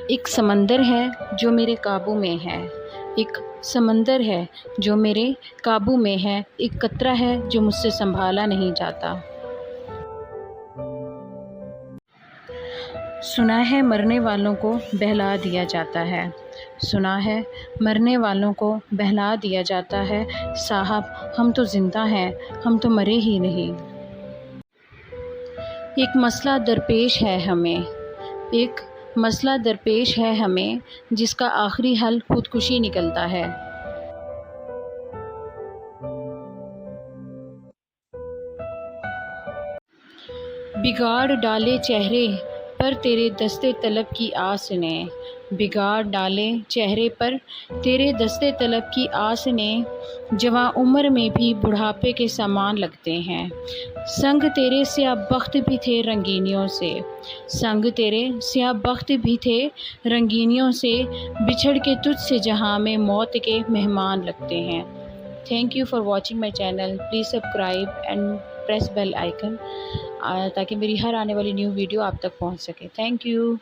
एक समंदर है जो मेरे काबू में है, एक समंदर है जो मेरे काबू में है, एक कतरा है जो मुझसे संभाला नहीं जाता। सुना है मरने वालों को बहला दिया जाता है, सुना है मरने वालों को बहला दिया जाता है। साहब हम तो ज़िंदा हैं, हम तो मरे ही नहीं। एक मसला दरपेश है हमें, एक मसला दरपेश है हमें, जिसका आखिरी हल खुदकुशी निकलता है। बिगाड़ डाले चेहरे पर तेरे दस्ते तलब की आस ने, बिगाड़ डाले चेहरे पर तेरे दस्ते तलब की आस ने, जवां उम्र में भी बुढ़ापे के समान लगते हैं। संग तेरे स्याह बख्त भी थे रंगीनियों से, संग तेरे स्याह बख्त भी थे रंगीनियों से, बिछड़ के तुझसे जहां में मौत के मेहमान लगते हैं। Thank you for watching my channel. Please subscribe and press bell icon ताकि मेरी हर आने वाली न्यू वीडियो आप तक पहुंच सके। Thank you.